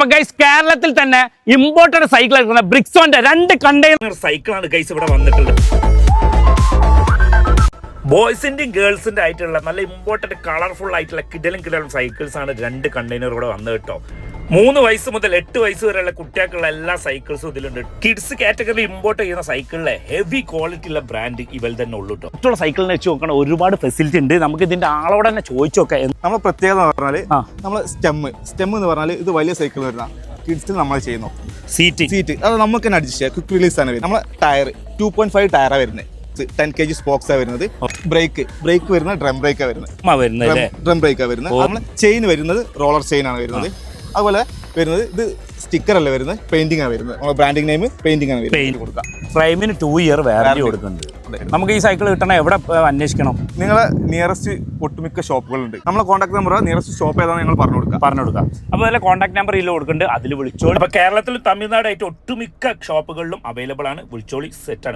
അപ്പൊ ഗൈസ് കേരളത്തിൽ തന്നെ ഇമ്പോർട്ടഡ് സൈക്കിൾ എടുക്കുന്ന ബ്രിക്സോന്റെ 2 കണ്ടെയ്നർ സൈക്കിളാണ് ഗൈസ് ഇവിടെ വന്നിട്ടുള്ളത്. ബോയ്സിന്റെയും ഗേൾസിന്റെ ആയിട്ടുള്ള നല്ല ഇമ്പോർട്ടന്റ് കളർഫുൾ ആയിട്ടുള്ള കിടലും സൈക്കിൾസ് ആണ് 2 കണ്ടെയ്നർ ഇവിടെ വന്നത് കേട്ടോ. 3 വയസ്സ് മുതൽ 8 വയസ്സ് വരെയുള്ള കുട്ടികൾക്കുള്ള എല്ലാ സൈക്കിൾസും ഇതിലുണ്ട്. കിഡ്സ് കാറ്റഗറി ഇമ്പോർട്ട് ചെയ്യുന്ന സൈക്കിളിലെ ഹെവി ക്വാളിറ്റി ഉള്ള ബ്രാൻഡ് ഇവൽ തന്നെ ഉള്ളൂ കേട്ടോ. മറ്റുള്ള സൈക്കിളിനെ വെച്ച് നോക്കണം, ഒരുപാട് ഫെസിലിറ്റി ഉണ്ട്. നമുക്ക് ഇതിന്റെ ആളോട് തന്നെ ചോദിച്ചു നോക്കാം. നമ്മളെ പ്രത്യേകത എന്ന് പറഞ്ഞാൽ നമ്മൾ സ്റ്റെം എന്ന് പറഞ്ഞാൽ ഇത് വലിയ സൈക്കിൾ വരുന്ന കിഡ്സിൽ നമ്മൾ ചെയ്യുന്നു. സീറ്റ് അത് നമുക്ക് തന്നെ അഡ്ജസ്റ്റ് ചെയ്യാം. ക്വിക്ക് റിലീസ് ആണ് വരുന്നത്. നമ്മളെ ടയർ 2.5 ടയറാണ് വരുന്നത്. 10 kg സ്പോക്സാണ് വരുന്നത്. ബ്രേക്ക് വരുന്നത് ഡ്രം ബ്രേക്കാണ് വരുന്നത്. ഡ്രം ബ്രേക്കാണ് വരുന്നത്. നമ്മൾ ചെയിൻ വരുന്നത് റോളർ ചെയിൻ ആണ് വരുന്നത്. അതുപോലെ വരുന്നത് ഇത് സ്റ്റിക്കർ അല്ല വരുന്നത്, പെയിന്റിംഗ് ആണ് വരുന്നത്. നമ്മുടെ ബ്രാൻഡിംഗ് നെയിം പെയിന്റിംഗ് ആണ് വരുന്നത്. കൊടുക്കാം. പ്രൈമിന് 2 ഇയർ വാറന്റി കൊടുക്കുന്നുണ്ട്. നമുക്ക് ഈ സൈക്കിൾ കിട്ടണം എവിടെ അന്വേഷിക്കണം? നിങ്ങളെ നിയറസ്റ്റ് ഒട്ടുമിക്ക ഷോപ്പുകളുണ്ട്. നമ്മളെ കോൺടാക്ട് നമ്പർ നിയറസ്റ്റ് ഷോപ്പ് ഏതാണ് ഞങ്ങൾ പറഞ്ഞു കൊടുക്കാം. അപ്പോൾ അതിലെ കോൺടാക്ട് നമ്പർ ഇതിൽ കൊടുക്കുന്നുണ്ട്, അതിൽ വിളിച്ചോളൂ. അപ്പോൾ കേരളത്തിൽ തമിഴ്നാടായിട്ട് ഒട്ടുമിക്ക ഷോപ്പുകളിലും അവൈലബിൾ ആണ്. വിളിച്ചോളി, സെറ്റാണ്.